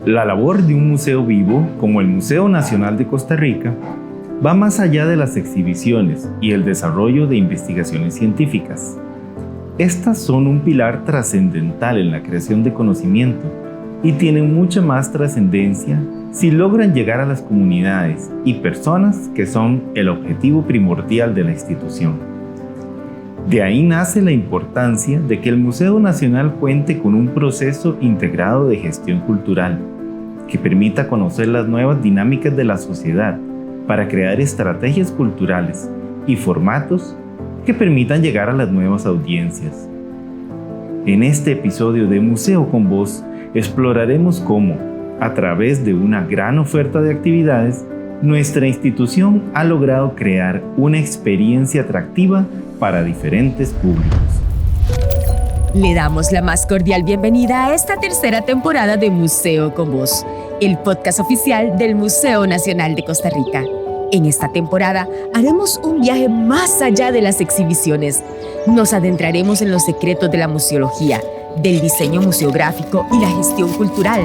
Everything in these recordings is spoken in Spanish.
La labor de un museo vivo, como el Museo Nacional de Costa Rica, va más allá de las exhibiciones y el desarrollo de investigaciones científicas. Estas son un pilar trascendental en la creación de conocimiento y tienen mucha más trascendencia si logran llegar a las comunidades y personas que son el objetivo primordial de la institución. De ahí nace la importancia de que el Museo Nacional cuente con un proceso integrado de gestión cultural que permita conocer las nuevas dinámicas de la sociedad para crear estrategias culturales y formatos que permitan llegar a las nuevas audiencias. En este episodio de Museo con Voz exploraremos cómo, a través de una gran oferta de actividades, nuestra institución ha logrado crear una experiencia atractiva para diferentes públicos. Le damos la más cordial bienvenida a esta tercera temporada de Museo con Voz, el podcast oficial del Museo Nacional de Costa Rica. En esta temporada haremos un viaje más allá de las exhibiciones. Nos adentraremos en los secretos de la museología, del diseño museográfico y la gestión cultural.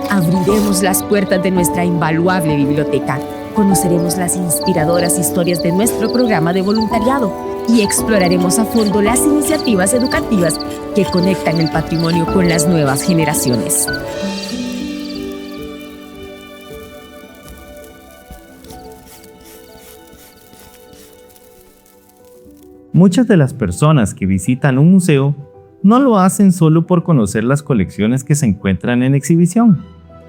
Abriremos las puertas de nuestra invaluable biblioteca. Conoceremos las inspiradoras historias de nuestro programa de voluntariado y exploraremos a fondo las iniciativas educativas que conectan el patrimonio con las nuevas generaciones. Muchas de las personas que visitan un museo no lo hacen solo por conocer las colecciones que se encuentran en exhibición,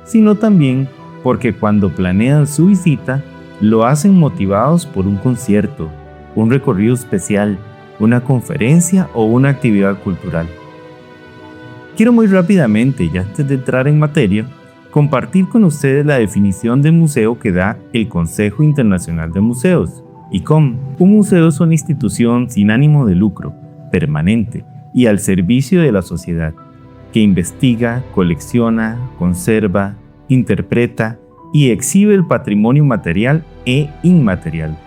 sino también porque cuando planean su visita, lo hacen motivados por un concierto, un recorrido especial, una conferencia o una actividad cultural. Quiero muy rápidamente, y antes de entrar en materia, compartir con ustedes la definición de museo que da el Consejo Internacional de Museos, ICOM. Un museo es una institución sin ánimo de lucro, permanente y al servicio de la sociedad, que investiga, colecciona, conserva, interpreta y exhibe el patrimonio material e inmaterial,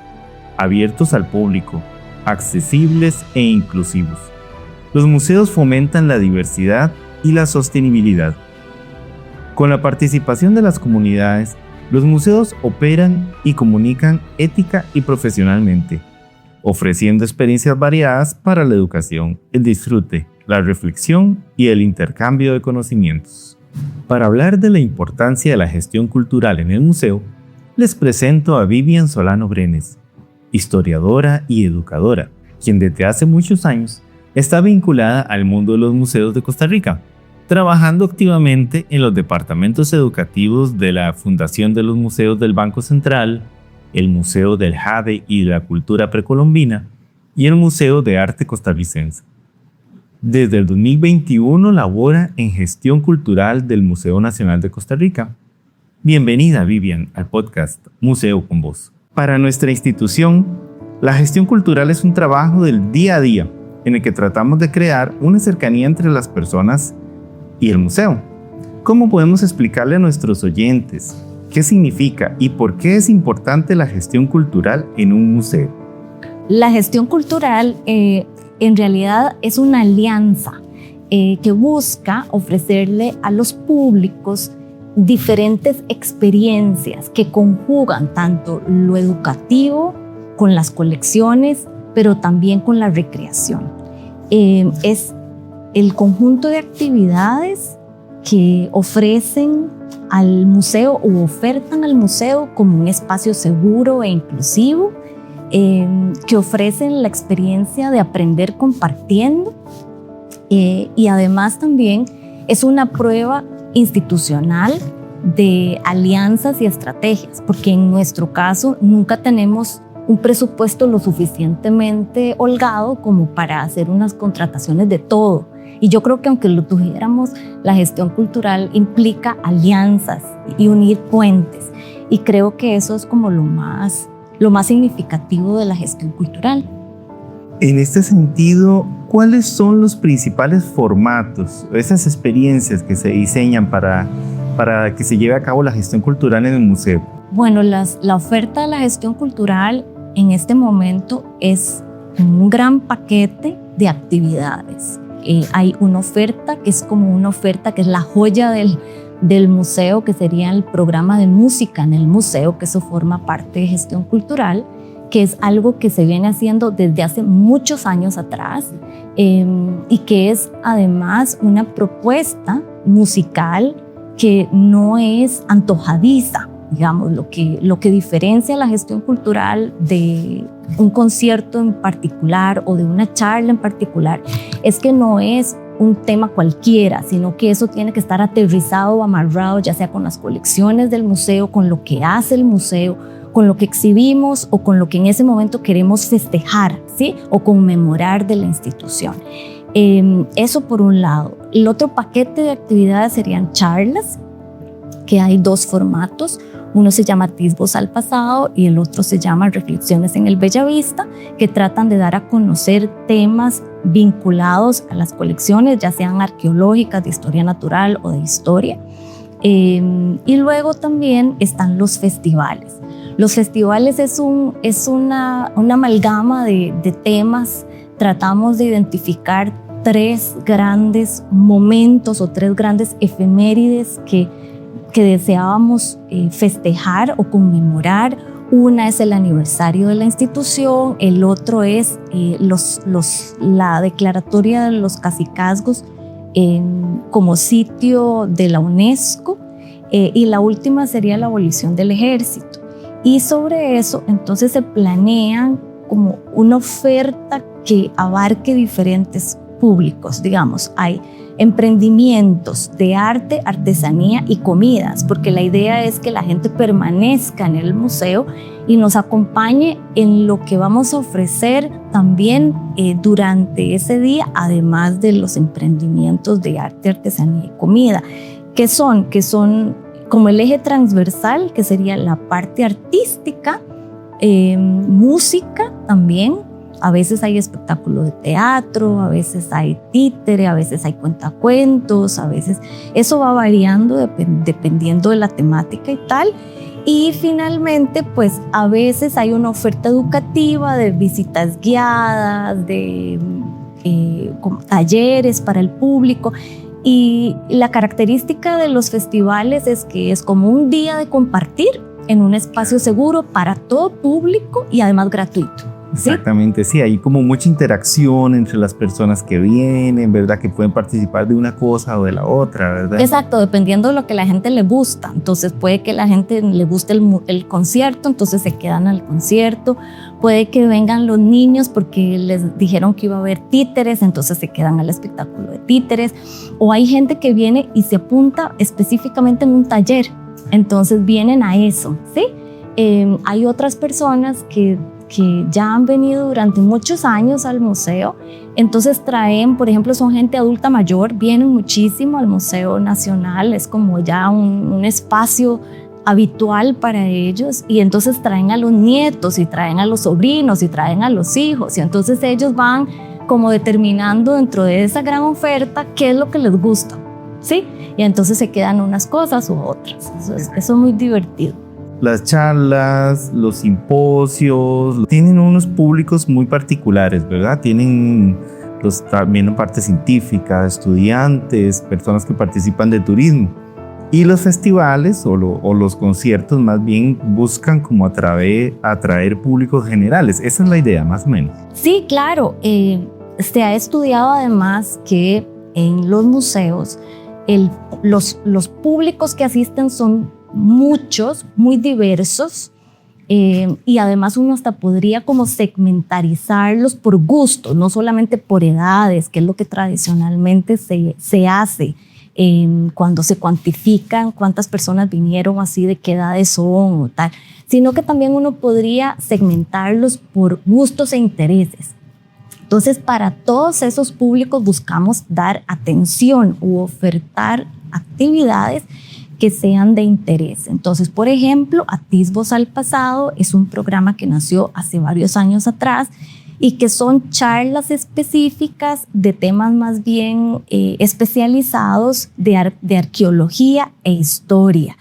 abiertos al público, accesibles e inclusivos. Los museos fomentan la diversidad y la sostenibilidad. Con la participación de las comunidades, los museos operan y comunican ética y profesionalmente, ofreciendo experiencias variadas para la educación, el disfrute, la reflexión y el intercambio de conocimientos. Para hablar de la importancia de la gestión cultural en el museo, les presento a Vivian Solano Brenes, historiadora y educadora, quien desde hace muchos años está vinculada al mundo de los museos de Costa Rica, trabajando activamente en los departamentos educativos de la Fundación de los Museos del Banco Central, el Museo del Jade y de la Cultura Precolombina y el Museo de Arte Costarricense. Desde el 2021 labora en gestión cultural del Museo Nacional de Costa Rica. Bienvenida, Vivian, al podcast Museo con Voz. Para nuestra institución, la gestión cultural es un trabajo del día a día en el que tratamos de crear una cercanía entre las personas y el museo. ¿Cómo podemos explicarle a nuestros oyentes qué significa y por qué es importante la gestión cultural en un museo? La gestión cultural en realidad es una alianza que busca ofrecerle a los públicos diferentes experiencias que conjugan tanto lo educativo con las colecciones, pero también con la recreación. Es el conjunto de actividades que ofrecen al museo u ofertan al museo como un espacio seguro e inclusivo, que ofrecen la experiencia de aprender compartiendo, y además también es una prueba institucional de alianzas y estrategias, porque en nuestro caso nunca tenemos un presupuesto lo suficientemente holgado como para hacer unas contrataciones de todo. Y yo creo que aunque lo tuviéramos, la gestión cultural implica alianzas y unir puentes. Y creo que eso es como lo más significativo de la gestión cultural. En este sentido, ¿cuáles son los principales formatos, esas experiencias que se diseñan para que se lleve a cabo la gestión cultural en el museo? Bueno, la oferta de la gestión cultural en este momento es un gran paquete de actividades. Hay una oferta que es como una oferta que es la joya del del museo, que sería el programa de música en el museo, que eso forma parte de gestión cultural, que es algo que se viene haciendo desde hace muchos años atrás, y que es además una propuesta musical que no es antojadiza. Digamos, lo que diferencia la gestión cultural de un concierto en particular o de una charla en particular es que no es un tema cualquiera, sino que eso tiene que estar aterrizado o amarrado, ya sea con las colecciones del museo, con lo que hace el museo, con lo que exhibimos o con lo que en ese momento queremos festejar, ¿sí? O conmemorar de la institución. Eso por un lado. El otro paquete de actividades serían charlas, que hay dos formatos. Uno se llama Atisbos al Pasado y el otro se llama Reflexiones en el Bellavista, que tratan de dar a conocer temas vinculados a las colecciones, ya sean arqueológicas, de historia natural o de historia. Y luego también están los festivales. Los festivales es una amalgama de temas. Tratamos de identificar 3 grandes momentos o 3 grandes efemérides que deseábamos festejar o conmemorar. Una es el aniversario de la institución, el otro es la declaratoria de los cacicazgos como sitio de la UNESCO, y la última sería la abolición del ejército. Y sobre eso entonces se planean como una oferta que abarque diferentes públicos. Digamos, hay emprendimientos de arte, artesanía y comidas, porque la idea es que la gente permanezca en el museo y nos acompañe en lo que vamos a ofrecer también durante ese día, además de los emprendimientos de arte, artesanía y comida, que son como el eje transversal, que sería la parte artística, música también. A veces hay espectáculo de teatro, a veces hay títere, a veces hay cuentacuentos, a veces eso va variando dependiendo de la temática y tal. Y finalmente, pues a veces hay una oferta educativa de visitas guiadas, de como talleres para el público. Y la característica de los festivales es que es como un día de compartir en un espacio seguro para todo público y además gratuito. ¿Sí? Exactamente, sí, hay como mucha interacción entre las personas que vienen, ¿verdad? Que pueden participar de una cosa o de la otra, ¿verdad? Exacto, dependiendo de lo que la gente le gusta. Entonces puede que la gente le guste el concierto, entonces se quedan al concierto. Puede que vengan los niños porque les dijeron que iba a haber títeres, entonces se quedan al espectáculo de títeres. O hay gente que viene y se apunta específicamente en un taller, entonces vienen a eso, ¿sí? Hay otras personas que ya han venido durante muchos años al museo, entonces traen, por ejemplo, son gente adulta mayor, vienen muchísimo al Museo Nacional, es como ya un espacio habitual para ellos, y entonces traen a los nietos y traen a los sobrinos y traen a los hijos, y entonces ellos van como determinando dentro de esa gran oferta qué es lo que les gusta, ¿sí? Y entonces se quedan unas cosas u otras. Eso es muy divertido. Las charlas, los simposios, tienen unos públicos muy particulares, ¿verdad? Tienen también una parte científica, estudiantes, personas que participan de turismo. Y los festivales o los conciertos más bien buscan como atraer públicos generales. Esa es la idea, más o menos. Sí, claro. Se ha estudiado además que en los museos los públicos que asisten son muchos, muy diversos, y además uno hasta podría como segmentarizarlos por gustos, no solamente por edades, que es lo que tradicionalmente se hace cuando se cuantifican cuántas personas vinieron, así de qué edades son o tal, sino que también uno podría segmentarlos por gustos e intereses. Entonces, para todos esos públicos buscamos dar atención u ofertar actividades que sean de interés. Entonces, por ejemplo, Atisbos al Pasado es un programa que nació hace varios años atrás y que son charlas específicas de temas más bien especializados de arqueología e historia.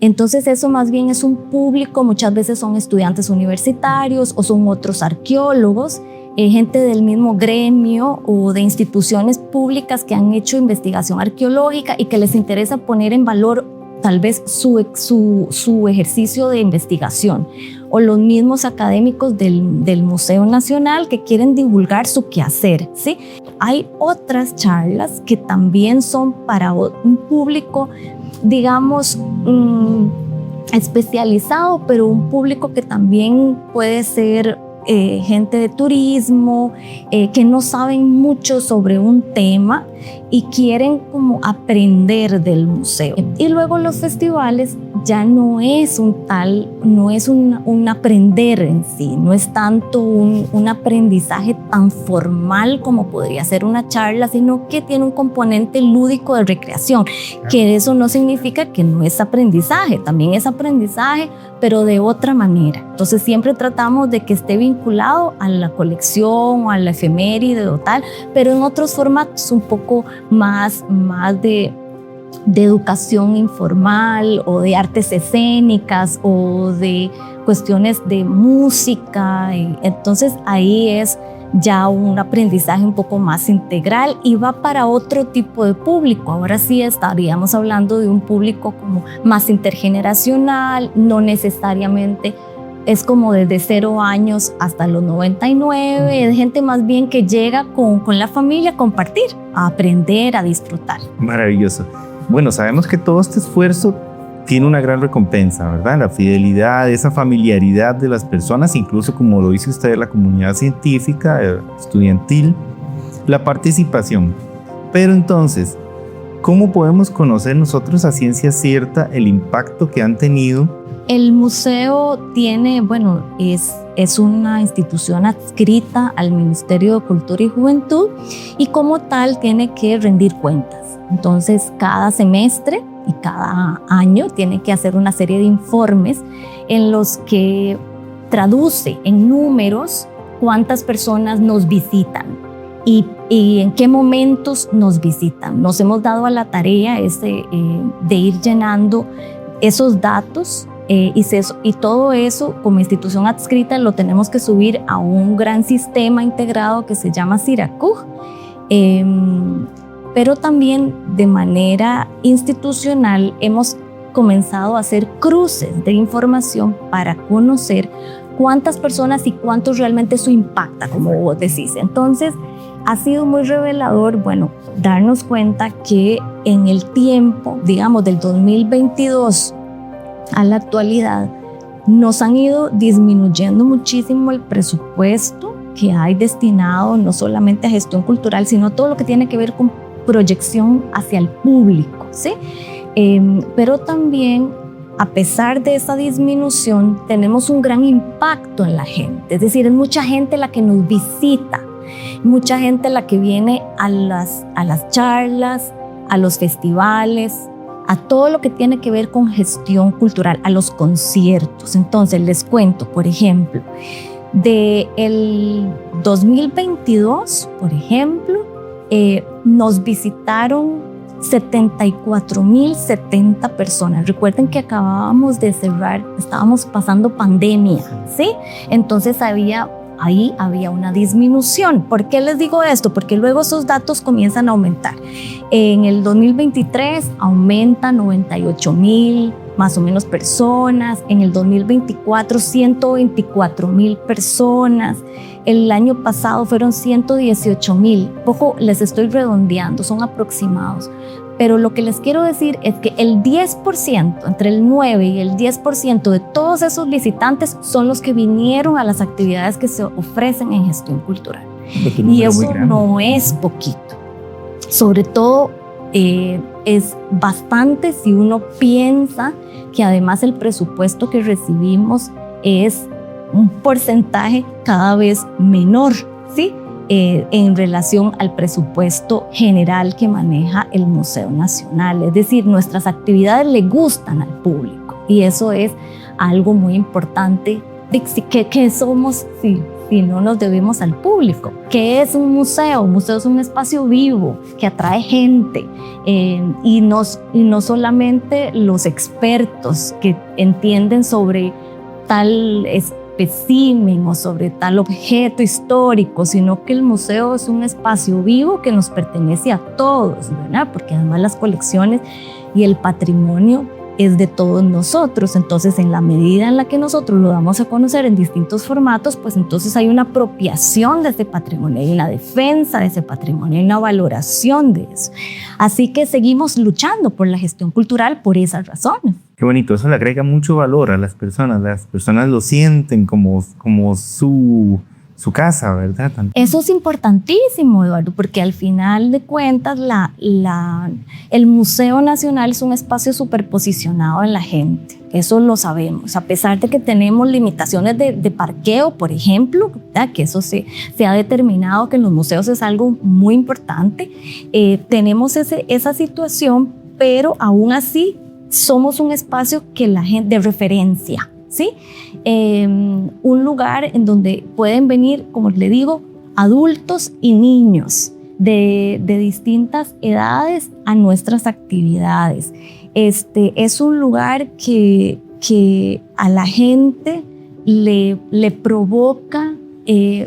Entonces, eso más bien es un público, muchas veces son estudiantes universitarios o son otros arqueólogos gente del mismo gremio o de instituciones públicas que han hecho investigación arqueológica y que les interesa poner en valor tal vez su ejercicio de investigación, o los mismos académicos del Museo Nacional que quieren divulgar su quehacer, ¿sí? Hay otras charlas que también son para un público, digamos, especializado, pero un público que también puede ser gente de turismo, que no saben mucho sobre un tema y quieren como aprender del museo. Y luego los festivales ya no es un aprender en sí, no es tanto un aprendizaje tan formal como podría ser una charla, sino que tiene un componente lúdico de recreación, que eso no significa que no es aprendizaje, también es aprendizaje, pero de otra manera. Entonces siempre tratamos de que esté vinculado a la colección o a la efeméride o tal, pero en otros formatos un poco más de educación informal o de artes escénicas o de cuestiones de música. Entonces ahí es ya un aprendizaje un poco más integral y va para otro tipo de público. Ahora sí estaríamos hablando de un público como más intergeneracional, no necesariamente es como desde 0 años hasta los 99, es gente más bien que llega con la familia a compartir, a aprender, a disfrutar. Maravilloso. Bueno, sabemos que todo este esfuerzo tiene una gran recompensa, ¿verdad? La fidelidad, esa familiaridad de las personas, incluso como lo dice usted, la comunidad científica, estudiantil, la participación. Pero entonces, ¿cómo podemos conocer nosotros a ciencia cierta el impacto que han tenido? El museo tiene, es una institución adscrita al Ministerio de Cultura y Juventud y como tal tiene que rendir cuentas. Entonces, cada semestre y cada año tiene que hacer una serie de informes en los que traduce en números cuántas personas nos visitan y en qué momentos nos visitan. Nos hemos dado a la tarea de ir llenando esos datos y todo eso como institución adscrita lo tenemos que subir a un gran sistema integrado que se llama CIRACUG. Pero también de manera institucional hemos comenzado a hacer cruces de información para conocer cuántas personas y cuánto realmente eso impacta, como vos decís. Entonces, ha sido muy revelador, darnos cuenta que en el tiempo, digamos, del 2022 a la actualidad, nos han ido disminuyendo muchísimo el presupuesto que hay destinado no solamente a gestión cultural, sino todo lo que tiene que ver con proyección hacia el público, ¿sí? Pero también, a pesar de esa disminución, tenemos un gran impacto en la gente, es decir, es mucha gente la que nos visita, mucha gente la que viene a las charlas, a los festivales, a todo lo que tiene que ver con gestión cultural, a los conciertos. Entonces, les cuento, por ejemplo, del 2022, por ejemplo, nos visitaron 74,070 personas. Recuerden que acabábamos de cerrar, estábamos pasando pandemia, ¿sí? Entonces ahí había una disminución. ¿Por qué les digo esto? Porque luego esos datos comienzan a aumentar. En el 2023 aumenta 98,000 más o menos personas. En el 2024 124,000 personas. El año pasado fueron 118,000. Poco les estoy redondeando, son aproximados. Pero lo que les quiero decir es que el 10%, entre el 9 y el 10% de todos esos visitantes son los que vinieron a las actividades que se ofrecen en gestión cultural. Y eso no es poquito. Sobre todo es bastante si uno piensa que además el presupuesto que recibimos es un porcentaje cada vez menor, ¿sí? En relación al presupuesto general que maneja el Museo Nacional. Es decir, nuestras actividades le gustan al público y eso es algo muy importante. ¿Qué somos si no nos debemos al público? ¿Qué es un museo? Un museo es un espacio vivo que atrae gente y no solamente los expertos que entienden sobre tal espécimen o sobre tal objeto histórico, sino que el museo es un espacio vivo que nos pertenece a todos, ¿verdad? Porque además las colecciones y el patrimonio es de todos nosotros. Entonces, en la medida en la que nosotros lo damos a conocer en distintos formatos, pues entonces hay una apropiación de ese patrimonio, hay una defensa de ese patrimonio, hay una valoración de eso. Así que seguimos luchando por la gestión cultural por esas razones. Qué bonito, eso le agrega mucho valor a las personas lo sienten como su casa, ¿verdad? Eso es importantísimo, Eduardo, porque al final de cuentas el Museo Nacional es un espacio superposicionado en la gente. Eso lo sabemos, a pesar de que tenemos limitaciones de parqueo, por ejemplo, ¿verdad? Que eso se ha determinado que en los museos es algo muy importante. Tenemos esa situación, pero aún así somos un espacio que la gente de referencia, ¿sí? Un lugar en donde pueden venir, como le digo, adultos y niños de distintas edades a nuestras actividades. Es un lugar que a la gente le provoca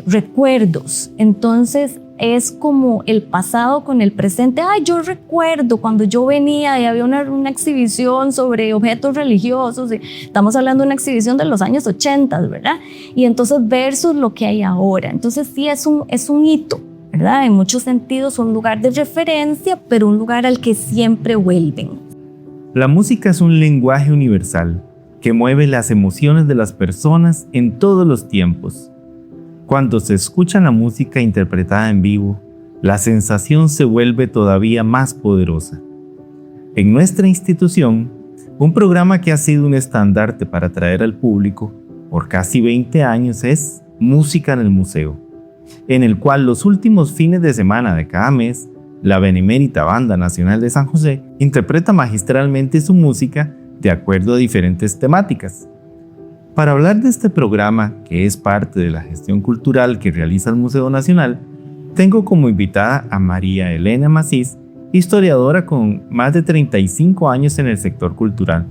recuerdos. Entonces es como el pasado con el presente. Yo recuerdo cuando yo venía y había una exhibición sobre objetos religiosos. Estamos hablando de una exhibición de los años 80, ¿verdad? Y entonces versus lo que hay ahora. Entonces sí es un hito, ¿verdad? En muchos sentidos un lugar de referencia, pero un lugar al que siempre vuelven. La música es un lenguaje universal que mueve las emociones de las personas en todos los tiempos. Cuando se escucha la música interpretada en vivo, la sensación se vuelve todavía más poderosa. En nuestra institución, un programa que ha sido un estandarte para atraer al público por casi 20 años es Música en el Museo, en el cual los últimos fines de semana de cada mes, la Benemérita Banda Nacional de San José interpreta magistralmente su música de acuerdo a diferentes temáticas. Para hablar de este programa, que es parte de la gestión cultural que realiza el Museo Nacional, tengo como invitada a María Elena Macís, historiadora con más de 35 años en el sector cultural.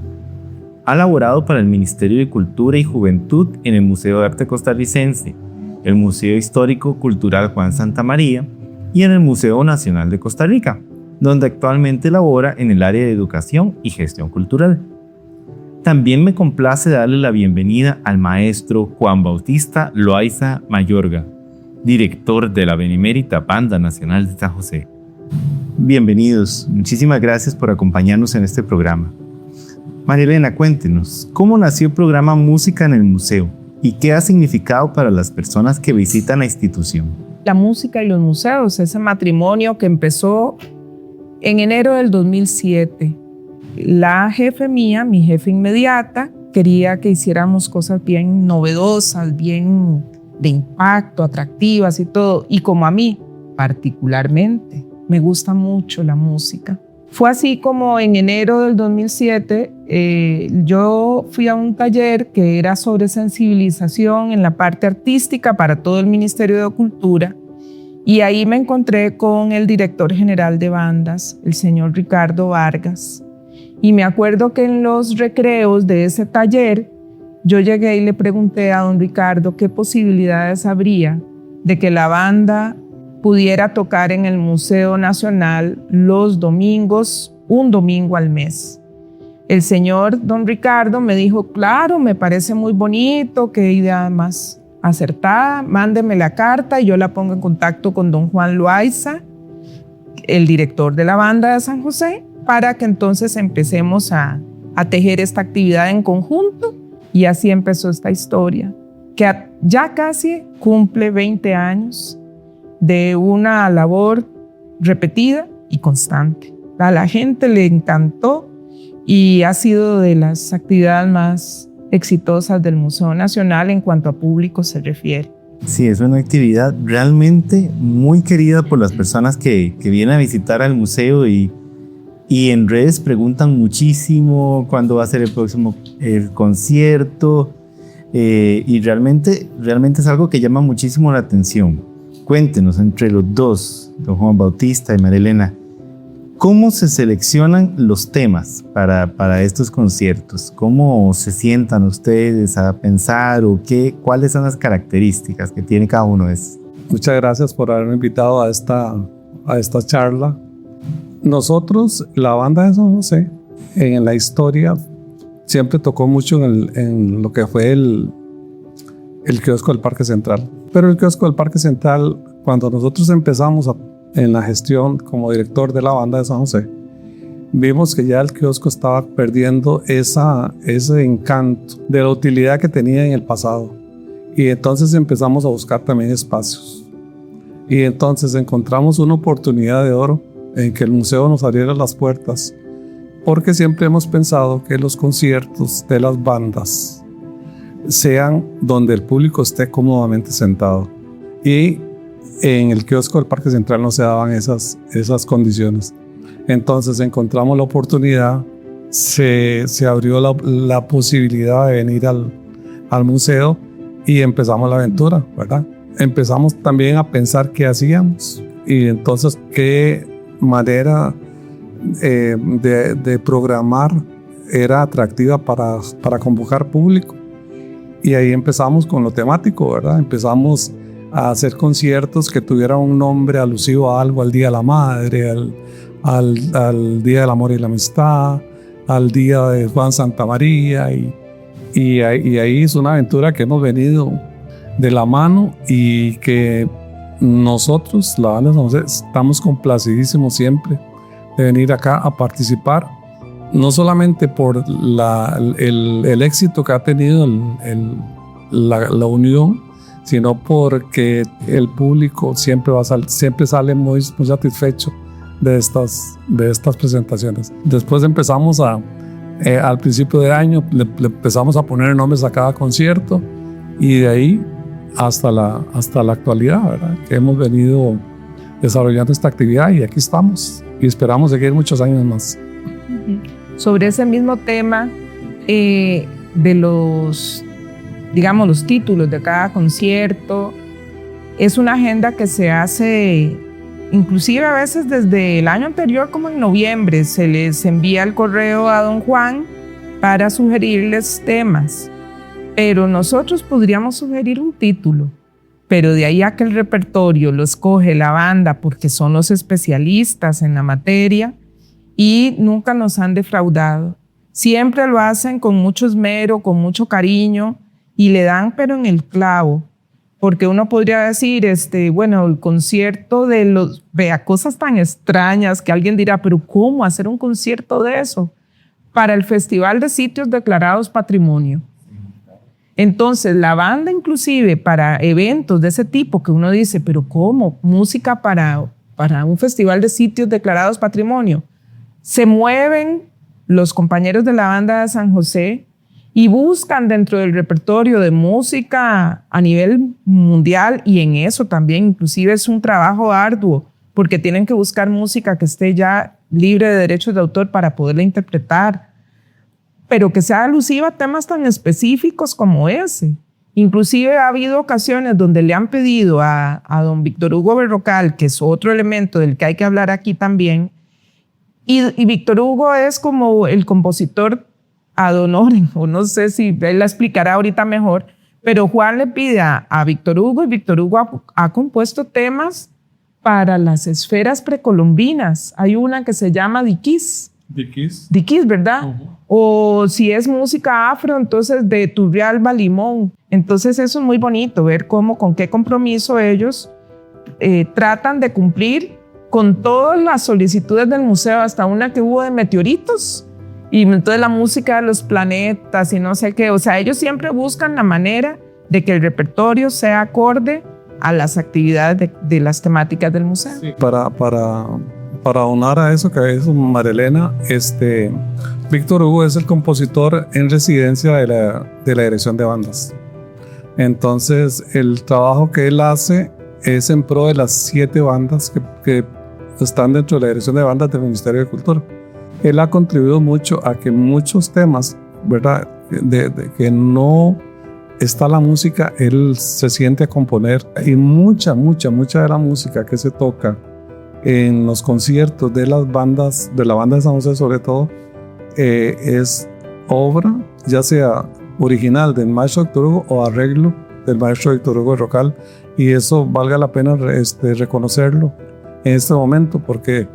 Ha laborado para el Ministerio de Cultura y Juventud en el Museo de Arte Costarricense, el Museo Histórico Cultural Juan Santamaría y en el Museo Nacional de Costa Rica, donde actualmente labora en el área de Educación y Gestión Cultural. También me complace darle la bienvenida al maestro Juan Bautista Loaiza Mayorga, director de la Benemérita Banda Nacional de San José. Bienvenidos, muchísimas gracias por acompañarnos en este programa. María Elena, cuéntenos, ¿cómo nació el programa Música en el Museo y qué ha significado para las personas que visitan la institución? La música y los museos, ese matrimonio que empezó en enero del 2007. La jefe mía, mi jefe inmediata, quería que hiciéramos cosas bien novedosas, bien de impacto, atractivas y todo. Y como a mí, particularmente, me gusta mucho la música. Fue así como en enero del 2007 yo fui a un taller que era sobre sensibilización en la parte artística para todo el Ministerio de Cultura. Y ahí me encontré con el director general de bandas, el señor Ricardo Vargas. Y me acuerdo que en los recreos de ese taller, yo llegué y le pregunté a don Ricardo qué posibilidades habría de que la banda pudiera tocar en el Museo Nacional los domingos, un domingo al mes. El señor don Ricardo me dijo, claro, me parece muy bonito, qué idea más acertada, mándeme la carta y yo la pongo en contacto con don Juan Loaiza, el director de la banda de San José, para que entonces empecemos a tejer esta actividad en conjunto. Y así empezó esta historia, que ya casi cumple 20 años de una labor repetida y constante. A la gente le encantó y ha sido de las actividades más exitosas del Museo Nacional en cuanto a público se refiere. Sí, es una actividad realmente muy querida por las personas que vienen a visitar al museo y en redes preguntan muchísimo cuándo va a ser el próximo concierto y realmente es algo que llama muchísimo la atención. Cuéntenos entre los dos, don Juan Bautista y María Elena, ¿Cómo se seleccionan los temas para estos conciertos? ¿Cómo se sientan ustedes a pensar o cuáles son las características que tiene cada uno de estos? Muchas gracias por haberme invitado a esta charla. Nosotros, la banda de San José, en la historia, siempre tocó mucho en lo que fue el kiosco del Parque Central. Pero el kiosco del Parque Central, cuando nosotros empezamos en la gestión como director de la banda de San José, vimos que ya el kiosco estaba perdiendo ese encanto de la utilidad que tenía en el pasado. Y entonces empezamos a buscar también espacios. Y entonces encontramos una oportunidad de oro en que el museo nos abriera las puertas, porque siempre hemos pensado que los conciertos de las bandas sean donde el público esté cómodamente sentado. Y en el kiosco del Parque Central no se daban esas condiciones. Entonces encontramos la oportunidad, se abrió la posibilidad de venir al museo y empezamos la aventura, ¿verdad? Empezamos también a pensar qué hacíamos y entonces qué manera de programar era atractiva para convocar público. Y ahí empezamos con lo temático, ¿verdad? Empezamos a hacer conciertos que tuvieran un nombre alusivo a algo, al Día de la Madre, al Día del Amor y la Amistad, al Día de Juan Santamaría. Y ahí es una aventura que hemos venido de la mano y que nosotros, la banda de San José, estamos complacidísimos siempre de venir acá a participar, no solamente por el éxito que ha tenido la unión, sino porque el público siempre sale muy satisfecho de estas presentaciones. Después empezamos al principio de año, le empezamos a poner nombres a cada concierto y de ahí hasta la actualidad, ¿verdad? Que hemos venido desarrollando esta actividad y aquí estamos y esperamos seguir muchos años más. Sobre ese mismo tema de los títulos de cada concierto, es una agenda que se hace inclusive a veces desde el año anterior, como en noviembre, se les envía el correo a don Juan para sugerirles temas. Pero nosotros podríamos sugerir un título, pero de ahí a que el repertorio lo escoge la banda porque son los especialistas en la materia y nunca nos han defraudado. Siempre lo hacen con mucho esmero, con mucho cariño y le dan pero en el clavo. Porque uno podría decir, el concierto vea, cosas tan extrañas que alguien dirá, pero ¿cómo hacer un concierto de eso? Para el Festival de Sitios Declarados Patrimonio. Entonces, la banda inclusive para eventos de ese tipo que uno dice, pero ¿cómo? Música para un Festival de Sitios Declarados Patrimonio. Se mueven los compañeros de la banda de San José y buscan dentro del repertorio de música a nivel mundial, y en eso también inclusive es un trabajo arduo porque tienen que buscar música que esté ya libre de derechos de autor para poderla interpretar, pero que sea alusiva a temas tan específicos como ese. Inclusive ha habido ocasiones donde le han pedido a don Víctor Hugo Berrocal, que es otro elemento del que hay que hablar aquí también, y Víctor Hugo es como el compositor ad honorem, o no sé si él la explicará ahorita mejor, pero Juan le pide a Víctor Hugo y Víctor Hugo ha compuesto temas para las esferas precolombinas. Hay una que se llama Diquís, ¿verdad? Uh-huh. O si es música afro, entonces de Turrialba Limón. Entonces eso es muy bonito, ver con qué compromiso ellos tratan de cumplir con todas las solicitudes del museo, hasta una que hubo de meteoritos, y entonces la música de los planetas y no sé qué. O sea, ellos siempre buscan la manera de que el repertorio sea acorde a las actividades de las temáticas del museo. Sí. Para aunar a eso que dijo Marilena, Víctor Hugo es el compositor en residencia de la dirección de bandas. Entonces, el trabajo que él hace es en pro de las 7 bandas que están dentro de la dirección de bandas del Ministerio de Cultura. Él ha contribuido mucho a que muchos temas, ¿verdad?, de que no está la música, él se siente a componer, y mucha de la música que se toca en los conciertos de las bandas, de la banda de San José sobre todo, es obra, ya sea original del maestro Héctor Hugo o arreglo del maestro Héctor Hugo Rocal, y eso valga la pena reconocerlo en este momento, porque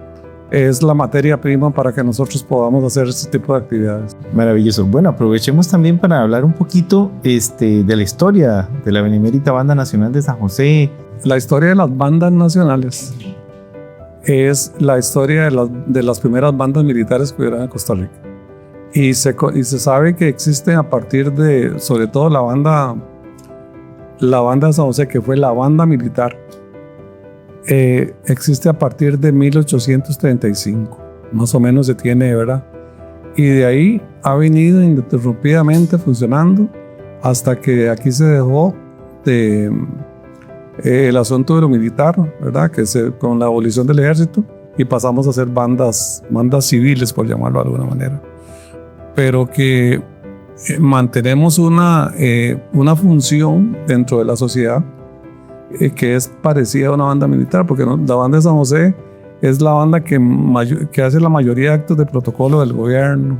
es la materia prima para que nosotros podamos hacer este tipo de actividades. Maravilloso. Bueno, aprovechemos también para hablar un poquito de la historia de la Benemérita Banda Nacional de San José. La historia de las bandas nacionales es la historia de las primeras bandas militares que hubieron en Costa Rica. Y se sabe que existen a partir de, sobre todo la banda de San José, que fue la banda militar, existe a partir de 1835, más o menos se tiene, ¿verdad? Y de ahí ha venido ininterrumpidamente funcionando hasta que aquí se dejó el asunto de lo militar, ¿verdad? Con la abolición del ejército, y pasamos a hacer bandas civiles, por llamarlo de alguna manera. Pero que mantenemos una función dentro de la sociedad que es parecida a una banda militar, porque la banda de San José es la banda que hace la mayoría de actos de protocolo del gobierno,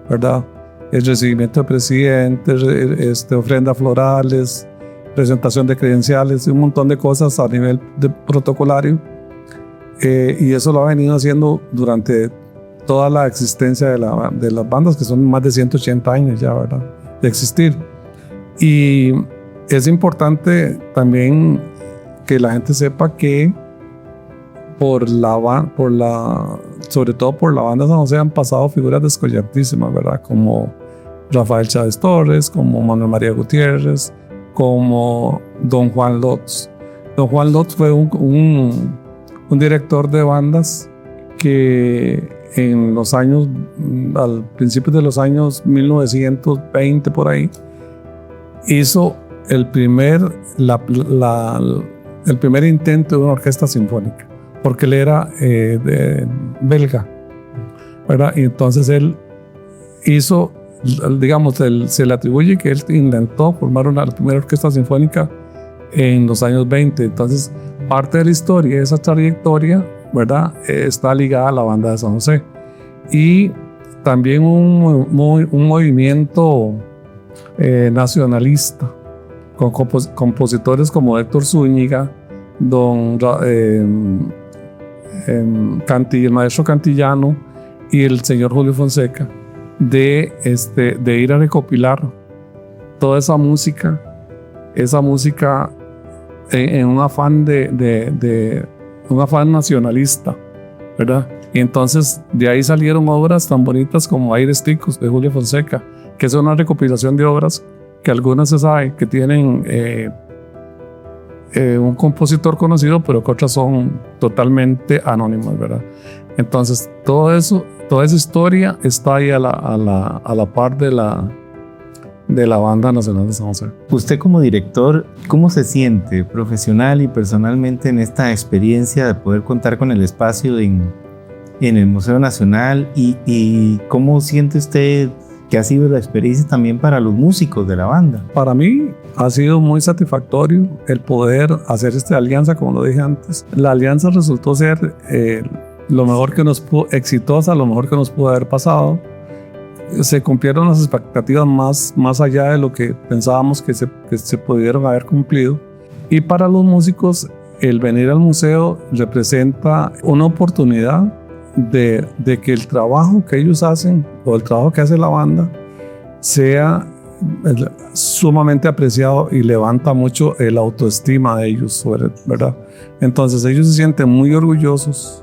¿verdad? El recibimiento de presidentes, ofrendas florales, presentación de credenciales, un montón de cosas a nivel de protocolario, y eso lo ha venido haciendo durante toda la existencia de las bandas, que son más de 180 años ya, ¿verdad?, de existir. Y es importante también que la gente sepa que sobre todo por la banda San José han pasado figuras descollantísimas, ¿verdad?, como Rafael Chávez Torres, como Manuel María Gutiérrez, como Don Juan Lotz. Don Juan Lotz fue un director de bandas que al principio de los años 1920 por ahí, hizo el primer intento de una orquesta sinfónica, porque él era belga, ¿verdad? Y entonces él hizo, digamos, se le atribuye que él intentó formar la primera orquesta sinfónica en los años 20. Entonces, parte de la historia de esa trayectoria, ¿verdad?, está ligada a la banda de San José. Y también un movimiento nacionalista, con compositores como Héctor Zúñiga, el maestro Cantillano y el señor Julio Fonseca, de ir a recopilar toda esa música en un afán un afán nacionalista, ¿verdad? Y entonces de ahí salieron obras tan bonitas como Aires Ticos de Julio Fonseca, que es una recopilación de obras que algunas se sabe que tienen un compositor conocido, pero que otras son totalmente anónimas, ¿verdad? Entonces toda esa historia está ahí a la par de la Banda Nacional de San José. Usted como director, ¿cómo se siente profesional y personalmente en esta experiencia de poder contar con el espacio en el Museo Nacional? Y ¿cómo siente usted que ha sido la experiencia también para los músicos de la banda? Para mí ha sido muy satisfactorio el poder hacer esta alianza, como lo dije antes. La alianza resultó ser lo mejor que exitosa, lo mejor que nos pudo haber pasado. Se cumplieron las expectativas más allá de lo que pensábamos que se pudieron haber cumplido. Y para los músicos, el venir al museo representa una oportunidad de que el trabajo que ellos hacen, o el trabajo que hace la banda, sea sumamente apreciado y levanta mucho el autoestima de ellos, ¿verdad? Entonces ellos se sienten muy orgullosos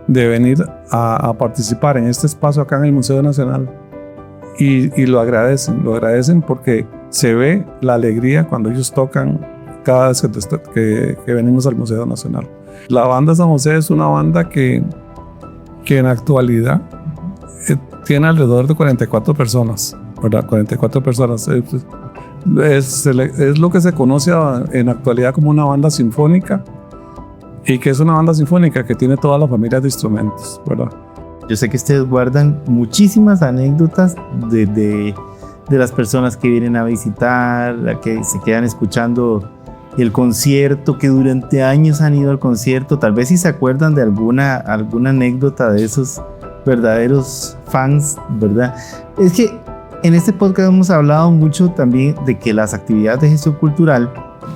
de venir a participar en este espacio acá en el Museo Nacional, y lo agradecen porque se ve la alegría cuando ellos tocan cada vez que venimos al Museo Nacional. La banda San José es una banda que en la actualidad tiene alrededor de 44 personas, ¿verdad? 44 personas. Es lo que se conoce en la actualidad como una banda sinfónica, y que es una banda sinfónica que tiene toda la familia de instrumentos, ¿verdad? Yo sé que ustedes guardan muchísimas anécdotas de las personas que vienen a visitar, que se quedan escuchando el concierto, que durante años han ido al concierto, tal vez si se acuerdan de alguna anécdota de esos verdaderos fans, ¿verdad? Es que en este podcast hemos hablado mucho también de que las actividades de gestión cultural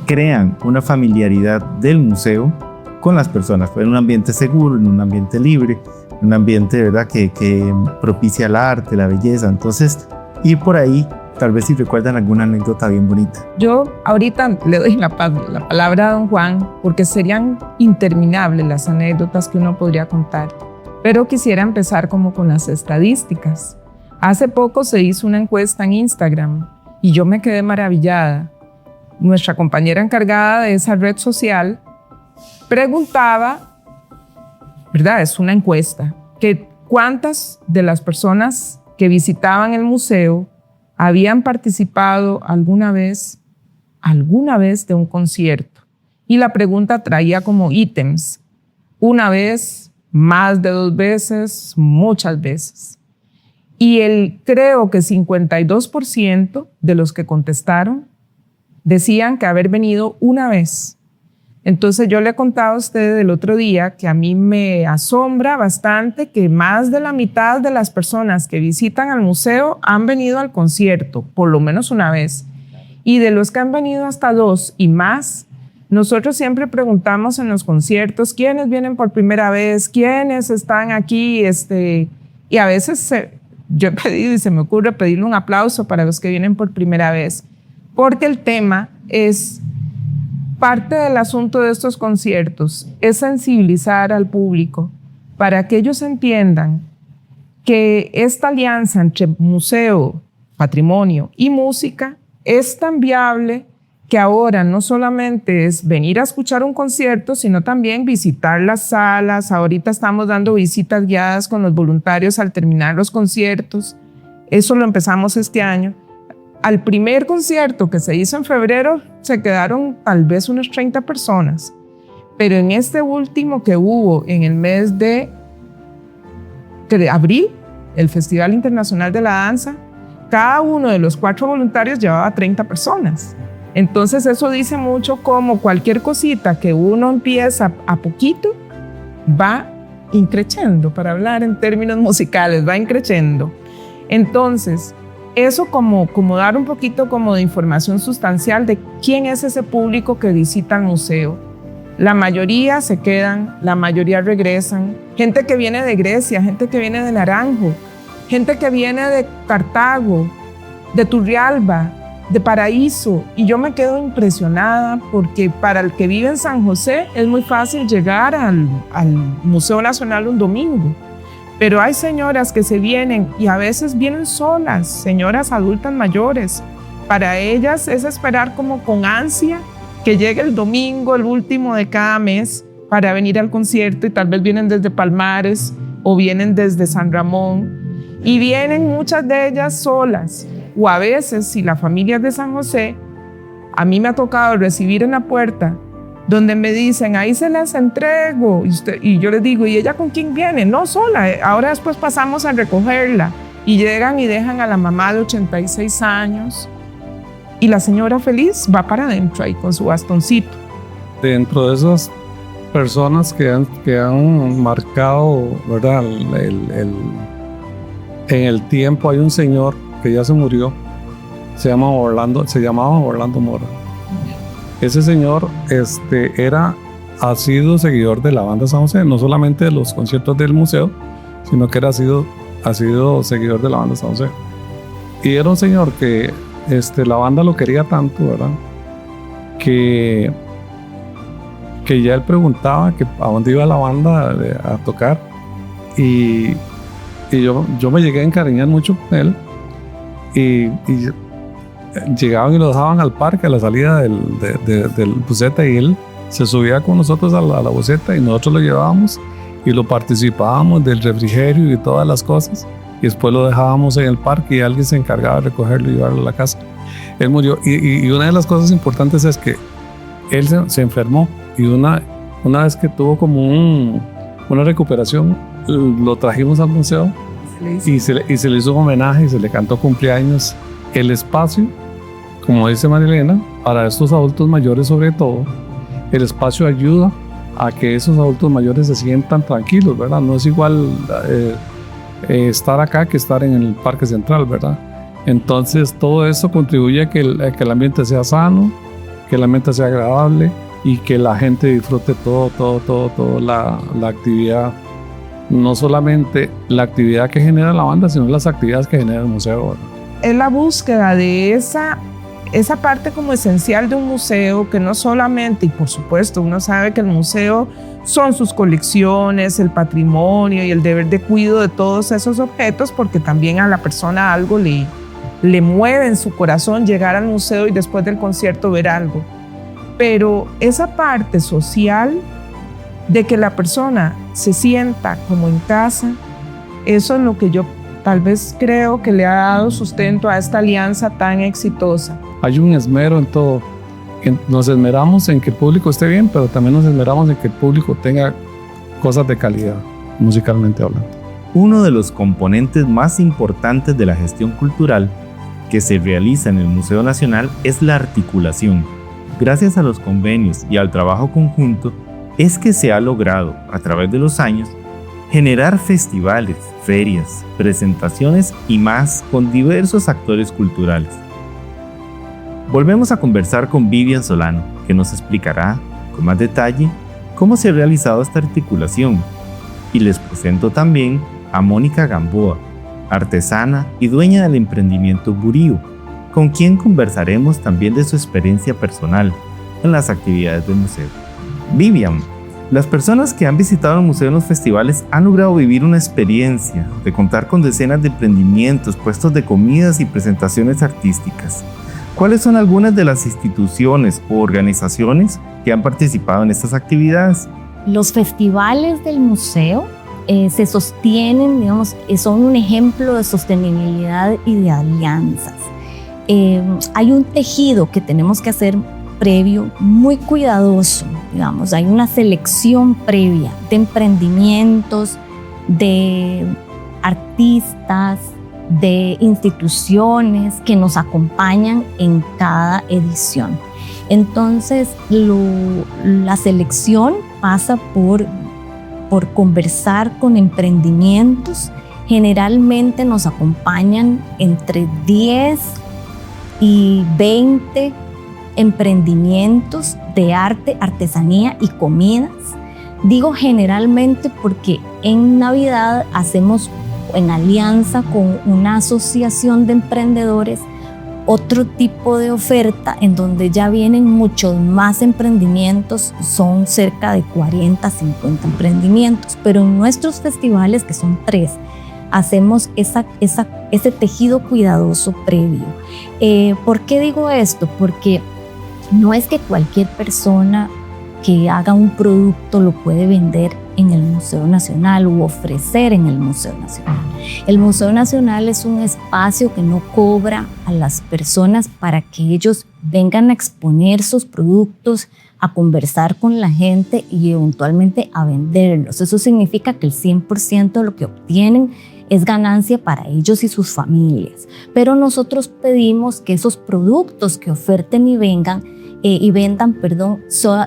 crean una familiaridad del museo con las personas, en un ambiente seguro, en un ambiente libre, un ambiente, ¿verdad?, que propicia el arte, la belleza. Entonces, ir por ahí, tal vez si recuerdan alguna anécdota bien bonita. Yo ahorita le doy la palabra a don Juan, porque serían interminables las anécdotas que uno podría contar, pero quisiera empezar como con las estadísticas. Hace poco se hizo una encuesta en Instagram y yo me quedé maravillada. Nuestra compañera encargada de esa red social preguntaba, ¿verdad? Es una encuesta, que cuántas de las personas que visitaban el museo habían participado alguna vez de un concierto. Y la pregunta traía como ítems: una vez, más de 2 veces, muchas veces. Y creo que 52% de los que contestaron decían que haber venido una vez. Entonces yo le contaba a usted el otro día que a mí me asombra bastante que más de la mitad de las personas que visitan al museo han venido al concierto, por lo menos una vez. Y de los que han venido hasta 2 y más, nosotros siempre preguntamos en los conciertos quiénes vienen por primera vez, quiénes están aquí, y a veces yo he pedido y se me ocurre pedirle un aplauso para los que vienen por primera vez, porque el tema es parte del asunto de estos conciertos, es sensibilizar al público para que ellos entiendan que esta alianza entre museo, patrimonio y música es tan viable que ahora no solamente es venir a escuchar un concierto, sino también visitar las salas. Ahorita estamos dando visitas guiadas con los voluntarios al terminar los conciertos. Eso lo empezamos este año. Al primer concierto que se hizo en febrero se quedaron tal vez unas 30 personas, pero en este último que hubo en el mes de abril, el Festival Internacional de la Danza, cada uno de los 4 voluntarios llevaba 30 personas. Entonces eso dice mucho como cualquier cosita que uno empieza a poquito va increciendo, para hablar en términos musicales, va increciendo. Entonces, eso como dar un poquito como de información sustancial de quién es ese público que visita el museo. La mayoría se quedan, la mayoría regresan. Gente que viene de Grecia, gente que viene de Naranjo, gente que viene de Cartago, de Turrialba, de Paraíso. Y yo me quedo impresionada porque para el que vive en San José es muy fácil llegar al Museo Nacional un domingo. Pero hay señoras que se vienen y a veces vienen solas, señoras adultas mayores. Para ellas es esperar como con ansia que llegue el domingo, el último de cada mes, para venir al concierto, y tal vez vienen desde Palmares o vienen desde San Ramón, y vienen muchas de ellas solas. O a veces, si la familia es de San José, a mí me ha tocado recibir en la puerta donde me dicen, ahí se las entrego, y yo les digo, ¿y ella con quién viene? No, sola, ahora después pasamos a recogerla, y llegan y dejan a la mamá de 86 años, y la señora feliz va para adentro ahí con su bastoncito. Dentro de esas personas que han marcado, ¿verdad?, en el tiempo, hay un señor que ya se murió, se llamaba Orlando Mora. Ese señor ha sido seguidor de la banda San José, no solamente de los conciertos del museo, sino que ha sido seguidor de la banda San José. Y era un señor que la banda lo quería tanto, ¿verdad?, que ya él preguntaba que a dónde iba la banda a tocar, y yo me llegué a encariñar mucho con él, y llegaban y lo dejaban al parque a la salida del buseta, y él se subía con nosotros a la buseta y nosotros lo llevábamos y lo participábamos del refrigerio y todas las cosas, y después lo dejábamos en el parque y alguien se encargaba de recogerlo y llevarlo a la casa. Él murió, y una de las cosas importantes es que él se enfermó, y una vez que tuvo como una recuperación, lo trajimos al museo y se le hizo un homenaje y se le cantó cumpleaños. El espacio como dice Marilena, para estos adultos mayores sobre todo, el espacio ayuda a que esos adultos mayores se sientan tranquilos, ¿verdad? No es igual estar acá que estar en el Parque Central, ¿verdad? Entonces todo eso contribuye a que el ambiente sea sano, que el ambiente sea agradable y que la gente disfrute todo la actividad, no solamente la actividad que genera la banda, sino las actividades que genera el museo, ¿verdad? Es la búsqueda de esa parte como esencial de un museo, que no solamente, y por supuesto uno sabe que el museo son sus colecciones, el patrimonio y el deber de cuidado de todos esos objetos, porque también a la persona algo le mueve en su corazón llegar al museo y después del concierto ver algo. Pero esa parte social de que la persona se sienta como en casa, eso es lo que yo tal vez creo que le ha dado sustento a esta alianza tan exitosa. Hay un esmero en todo. Nos esmeramos en que el público esté bien, pero también nos esmeramos en que el público tenga cosas de calidad, musicalmente hablando. Uno de los componentes más importantes de la gestión cultural que se realiza en el Museo Nacional es la articulación. Gracias a los convenios y al trabajo conjunto, es que se ha logrado, a través de los años, generar festivales, ferias, presentaciones y más con diversos actores culturales. Volvemos a conversar con Vivian Solano, que nos explicará con más detalle cómo se ha realizado esta articulación. Y les presento también a Mónica Gamboa, artesana y dueña del emprendimiento Burío, con quien conversaremos también de su experiencia personal en las actividades del museo. Vivian, las personas que han visitado el museo en los festivales han logrado vivir una experiencia de contar con decenas de emprendimientos, puestos de comidas y presentaciones artísticas. ¿Cuáles son algunas de las instituciones o organizaciones que han participado en estas actividades? Los festivales del museo se sostienen, digamos, son un ejemplo de sostenibilidad y de alianzas. Hay un tejido que tenemos que hacer previo, muy cuidadoso, digamos, hay una selección previa de emprendimientos, de artistas, de instituciones que nos acompañan en cada edición. Entonces, la selección pasa por conversar con emprendimientos. Generalmente nos acompañan entre 10 y 20 emprendimientos de arte, artesanía y comidas. Digo generalmente porque en Navidad hacemos en alianza con una asociación de emprendedores otro tipo de oferta en donde ya vienen muchos más emprendimientos, son cerca de 40, 50 emprendimientos, pero en nuestros festivales, que son 3, hacemos ese tejido cuidadoso previo. ¿Por qué digo esto? Porque no es que cualquier persona que haga un producto lo puede vender en el Museo Nacional u ofrecer en el Museo Nacional. El Museo Nacional es un espacio que no cobra a las personas para que ellos vengan a exponer sus productos, a conversar con la gente y eventualmente a venderlos. Eso significa que el 100% de lo que obtienen es ganancia para ellos y sus familias. Pero nosotros pedimos que esos productos que oferten y vendan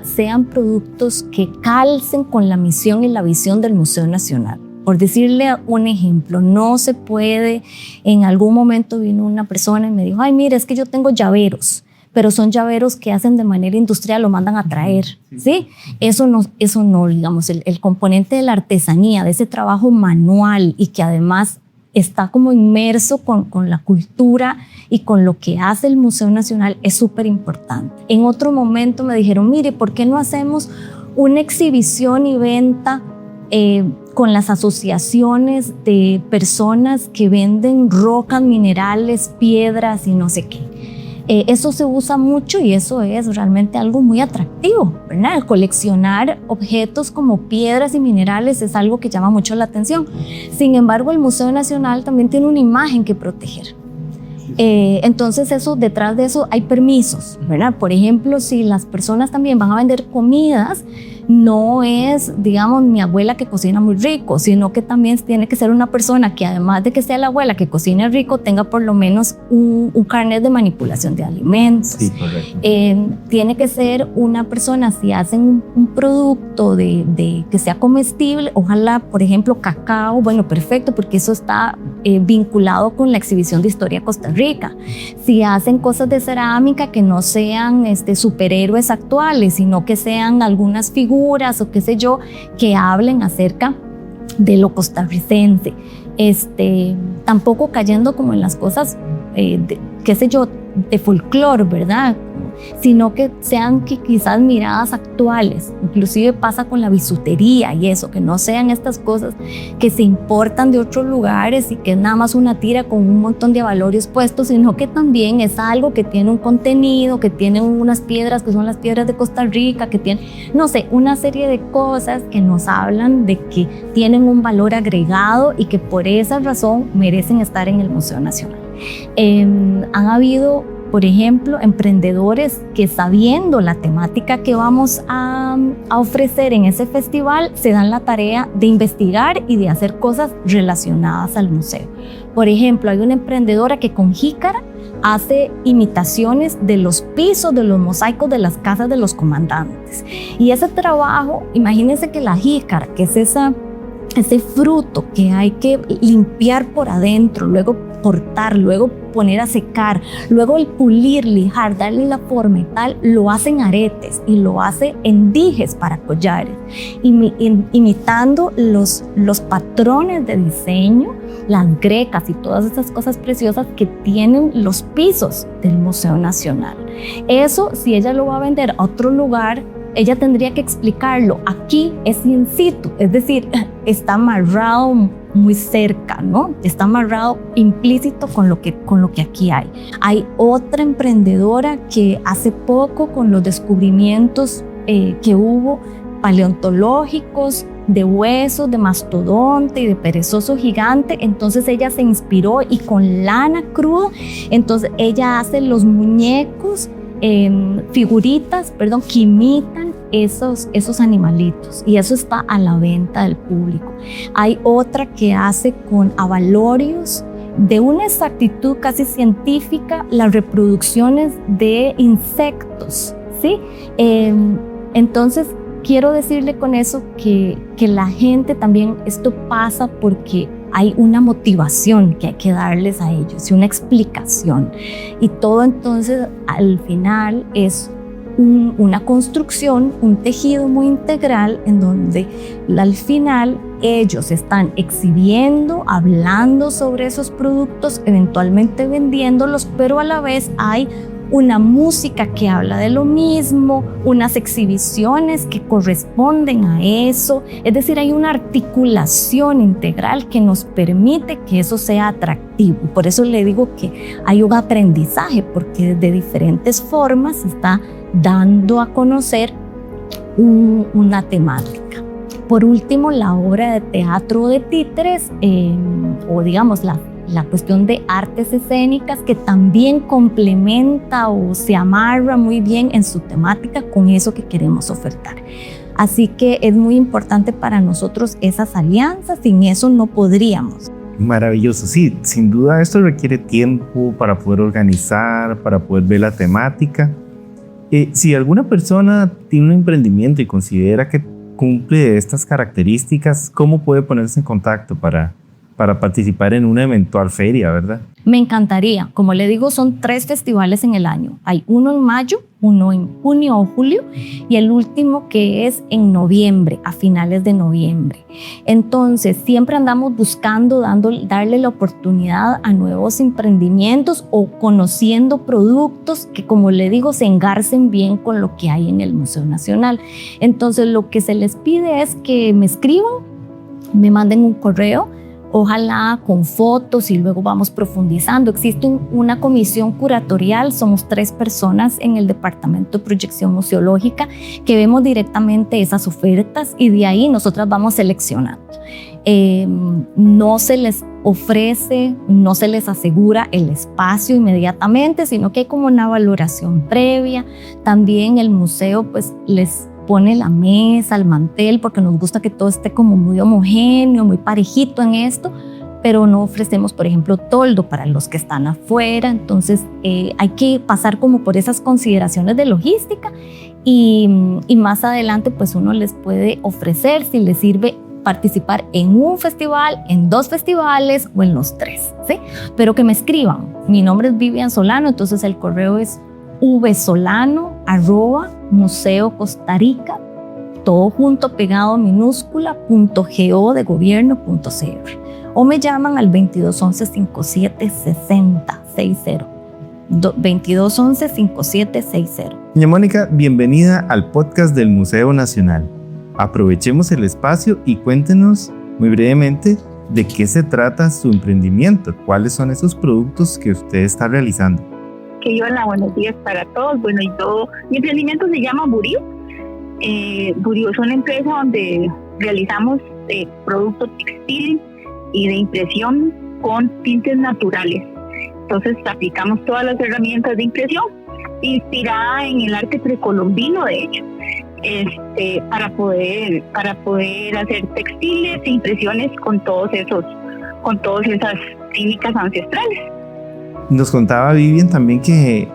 sean productos que calcen con la misión y la visión del Museo Nacional. Por decirle un ejemplo, no se puede, en algún momento vino una persona y me dijo, ay, mire, es que yo tengo llaveros, pero son llaveros que hacen de manera industrial, lo mandan a traer, ¿sí? Eso no, digamos, el componente de la artesanía, de ese trabajo manual y que además está como inmerso con la cultura y con lo que hace el Museo Nacional es súper importante. En otro momento me dijeron, mire, ¿por qué no hacemos una exhibición y venta con las asociaciones de personas que venden rocas, minerales, piedras y no sé qué? Eso se usa mucho y eso es realmente algo muy atractivo, ¿verdad? El coleccionar objetos como piedras y minerales es algo que llama mucho la atención. Sin embargo, el Museo Nacional también tiene una imagen que proteger. Entonces, detrás de eso hay permisos, ¿verdad? Por ejemplo, si las personas también van a vender comidas, no es, digamos, mi abuela que cocina muy rico, sino que también tiene que ser una persona que, además de que sea la abuela que cocina rico, tenga por lo menos un carnet de manipulación de alimentos. Sí, correcto. Tiene que ser una persona, si hacen un producto de que sea comestible, ojalá, por ejemplo, cacao, bueno, perfecto, porque eso está vinculado con la exhibición de historia de Costa Rica. Si hacen cosas de cerámica, que no sean superhéroes actuales, sino que sean algunas figuras o qué sé yo, que hablen acerca de lo costarricense. Tampoco cayendo como en las cosas, qué sé yo, de folclore, ¿verdad? Sino que sean quizás miradas actuales. Inclusive pasa con la bisutería y eso, que no sean estas cosas que se importan de otros lugares y que es nada más una tira con un montón de abalorios puestos, sino que también es algo que tiene un contenido, que tiene unas piedras que son las piedras de Costa Rica, que tiene, no sé, una serie de cosas que nos hablan de que tienen un valor agregado y que por esa razón merecen estar en el Museo Nacional. Han habido, por ejemplo, emprendedores que, sabiendo la temática que vamos a ofrecer en ese festival, se dan la tarea de investigar y de hacer cosas relacionadas al museo. Por ejemplo, hay una emprendedora que con jícara hace imitaciones de los pisos de los mosaicos de las casas de los comandantes. Y ese trabajo, imagínense que la jícara, que es ese fruto que hay que limpiar por adentro, luego cortar, luego poner a secar, luego el pulir, lijar, darle la forma y tal, lo hacen aretes y lo hace en dijes para collares, imitando los patrones de diseño, las grecas y todas esas cosas preciosas que tienen los pisos del Museo Nacional. Eso, si ella lo va a vender a otro lugar, ella tendría que explicarlo. Aquí es in situ, es decir, está amarrado muy cerca, ¿no? Está amarrado implícito con lo que aquí hay. Hay otra emprendedora que hace poco, con los descubrimientos que hubo paleontológicos de huesos, de mastodonte y de perezoso gigante, entonces ella se inspiró y con lana cruda, entonces ella hace los muñecos, figuritas, que imitan esos animalitos, y eso está a la venta del público. Hay otra que hace con abalorios de una exactitud casi científica las reproducciones de insectos, ¿sí? Entonces quiero decirle con eso que la gente también, esto pasa porque hay una motivación que hay que darles a ellos y una explicación, y todo entonces al final es una construcción, un tejido muy integral en donde al final ellos están exhibiendo, hablando sobre esos productos, eventualmente vendiéndolos, pero a la vez hay una música que habla de lo mismo, unas exhibiciones que corresponden a eso, es decir, hay una articulación integral que nos permite que eso sea atractivo. Por eso le digo que hay un aprendizaje, porque de diferentes formas se está dando a conocer una temática. Por último, la obra de teatro de títeres, o digamos la cuestión de artes escénicas, que también complementa o se amarra muy bien en su temática con eso que queremos ofertar. Así que es muy importante para nosotros esas alianzas, sin eso no podríamos. Maravilloso, sí, sin duda esto requiere tiempo para poder organizar, para poder ver la temática. Si alguna persona tiene un emprendimiento y considera que cumple estas características, ¿cómo puede ponerse en contacto para participar en una eventual feria, verdad? Me encantaría. Como le digo, son 3 festivales en el año. Hay uno en mayo, uno en junio o julio y el último que es en noviembre, a finales de noviembre. Entonces, siempre andamos buscando, darle la oportunidad a nuevos emprendimientos o conociendo productos que, como le digo, se engarcen bien con lo que hay en el Museo Nacional. Entonces, lo que se les pide es que me escriban, me manden un correo, ojalá con fotos, y luego vamos profundizando. Existe una comisión curatorial, somos 3 personas en el Departamento de Proyección Museológica que vemos directamente esas ofertas y de ahí nosotras vamos seleccionando. No se les ofrece, no se les asegura el espacio inmediatamente, sino que hay como una valoración previa. También el museo pues les pone la mesa, el mantel, porque nos gusta que todo esté como muy homogéneo, muy parejito en esto, pero no ofrecemos, por ejemplo, toldo para los que están afuera. Entonces hay que pasar como por esas consideraciones de logística y más adelante pues uno les puede ofrecer si les sirve participar en un festival, en 2 festivales o en los 3, ¿sí? Pero que me escriban. Mi nombre es Vivian Solano, entonces el correo es vsolano@museocostarica, todo junto, pegado, minúscula, .go de gobierno.cr, o me llaman al 2211-5760. 2211-5760. Doña Mónica, bienvenida al podcast del Museo Nacional. Aprovechemos el espacio y cuéntenos muy brevemente de qué se trata su emprendimiento, cuáles son esos productos que usted está realizando. Hola, buenos días para todos. Bueno, mi emprendimiento se llama Burío. Burío es una empresa donde realizamos productos textiles y de impresión con tintes naturales. Entonces aplicamos todas las herramientas de impresión inspirada en el arte precolombino, de hecho, para poder hacer textiles e impresiones con todas esas técnicas ancestrales. Nos contaba Vivian también que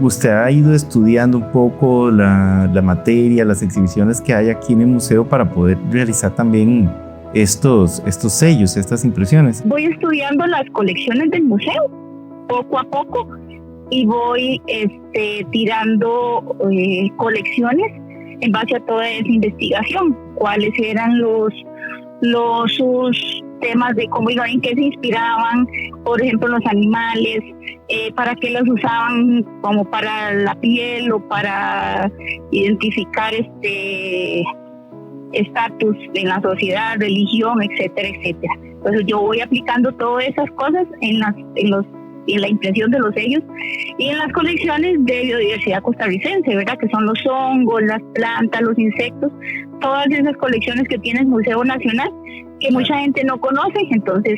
usted ha ido estudiando un poco la materia, las exhibiciones que hay aquí en el museo para poder realizar también estos sellos, estas impresiones. Voy estudiando las colecciones del museo poco a poco y voy tirando colecciones en base a toda esa investigación, cuáles eran sus temas de cómo iban, en qué se inspiraban, por ejemplo, los animales, para qué los usaban, como para la piel o para identificar estatus en la sociedad, religión, etcétera, etcétera. Entonces yo voy aplicando todas esas cosas en la impresión de los sellos y en las colecciones de biodiversidad costarricense, ¿verdad? Que son los hongos, las plantas, los insectos, todas esas colecciones que tiene el Museo Nacional, que mucha gente no conoce. Entonces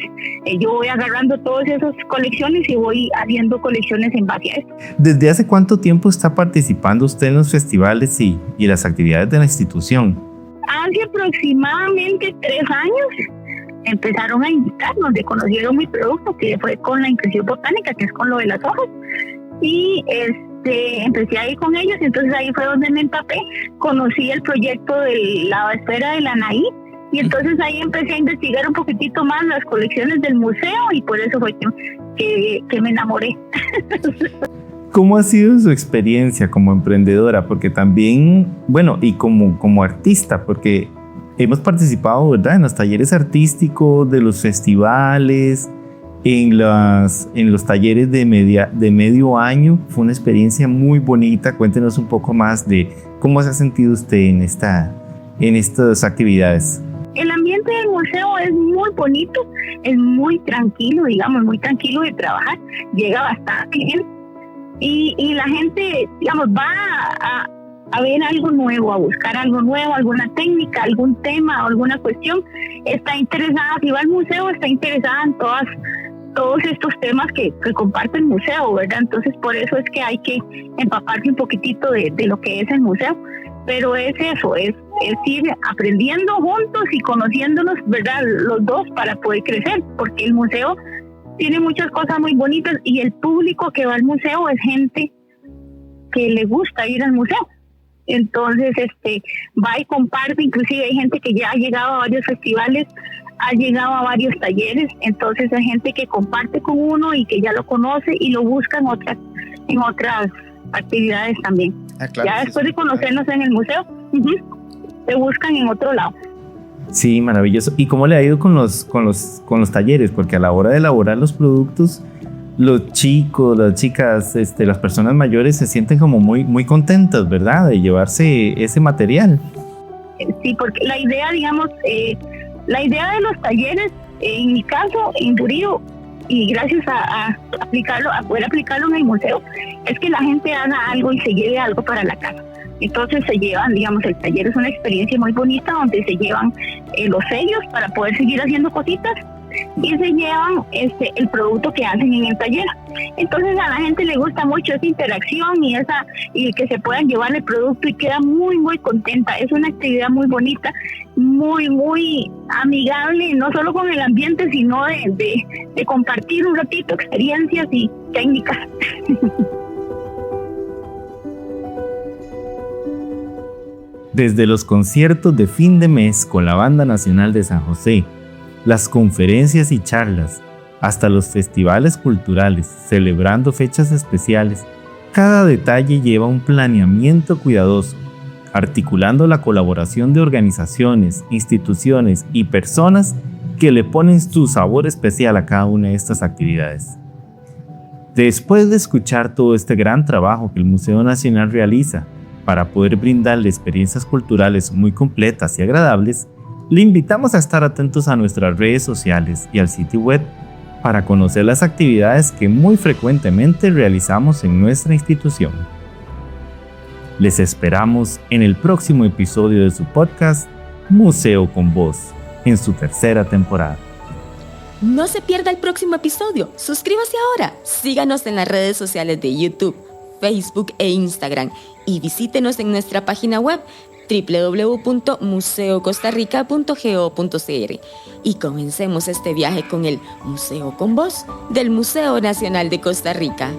yo voy agarrando todas esas colecciones y voy haciendo colecciones en base a esto. ¿Desde hace cuánto tiempo está participando usted en los festivales y las actividades de la institución? Hace aproximadamente 3 años empezaron a invitarnos, conocieron mi producto, que fue con la impresión botánica, que es con lo de las hojas, y empecé a ir con ellos. Entonces ahí fue donde me empapé, conocí el proyecto de la esfera de la Anaí, y entonces ahí empecé a investigar un poquitito más las colecciones del museo, y por eso fue que me enamoré. ¿Cómo ha sido su experiencia como emprendedora? Porque también, bueno, y como artista, porque hemos participado, ¿verdad?, en los talleres artísticos, de los festivales, en los talleres de medio año. Fue una experiencia muy bonita. Cuéntenos un poco más de cómo se ha sentido usted en estas actividades. El ambiente del museo es muy bonito, es muy tranquilo, digamos, muy tranquilo de trabajar. Llega bastante gente y la gente, digamos, va a ver algo nuevo, a buscar algo nuevo, alguna técnica, algún tema o alguna cuestión. Está interesada, si va al museo, está interesada en todos estos temas que comparte el museo, ¿verdad? Entonces por eso es que hay que empaparse un poquitito de lo que es el museo. Pero es eso, es ir aprendiendo juntos y conociéndonos, ¿verdad?, los dos, para poder crecer, porque el museo tiene muchas cosas muy bonitas y el público que va al museo es gente que le gusta ir al museo. Entonces va y comparte. Inclusive hay gente que ya ha llegado a varios festivales, ha llegado a varios talleres. Entonces hay gente que comparte con uno y que ya lo conoce y lo busca en otras actividades también. Claro, ya después de conocernos en el museo, se buscan en otro lado. Sí, maravilloso. ¿Y cómo le ha ido con los talleres? Porque a la hora de elaborar los productos, los chicos, las chicas, las personas mayores se sienten como muy, muy contentas, ¿verdad?, de llevarse ese material. Sí, porque la idea, digamos, la idea de los talleres, en mi caso, en Burío, y gracias a poder aplicarlo en el museo, es que la gente haga algo y se lleve algo para la casa. Entonces se llevan, digamos, el taller es una experiencia muy bonita donde se llevan los sellos para poder seguir haciendo cositas, y se llevan el producto que hacen en el taller. Entonces a la gente le gusta mucho esa interacción y que se puedan llevar el producto y queda muy muy contenta. Es una actividad muy bonita, muy muy amigable, no solo con el ambiente, sino de compartir un ratito experiencias y técnicas. Desde los conciertos de fin de mes con la Banda Nacional de San José, las conferencias y charlas, hasta los festivales culturales celebrando fechas especiales, cada detalle lleva un planeamiento cuidadoso, articulando la colaboración de organizaciones, instituciones y personas que le ponen su sabor especial a cada una de estas actividades. Después de escuchar todo este gran trabajo que el Museo Nacional realiza para poder brindarle experiencias culturales muy completas y agradables, le invitamos a estar atentos a nuestras redes sociales y al sitio web para conocer las actividades que muy frecuentemente realizamos en nuestra institución. Les esperamos en el próximo episodio de su podcast Museo con Voz, en su tercera temporada. No se pierda el próximo episodio. Suscríbase ahora. Síganos en las redes sociales de YouTube, Facebook e Instagram y visítenos en nuestra página web www.museocostarrica.go.cr y comencemos este viaje con el Museo con Voz del Museo Nacional de Costa Rica.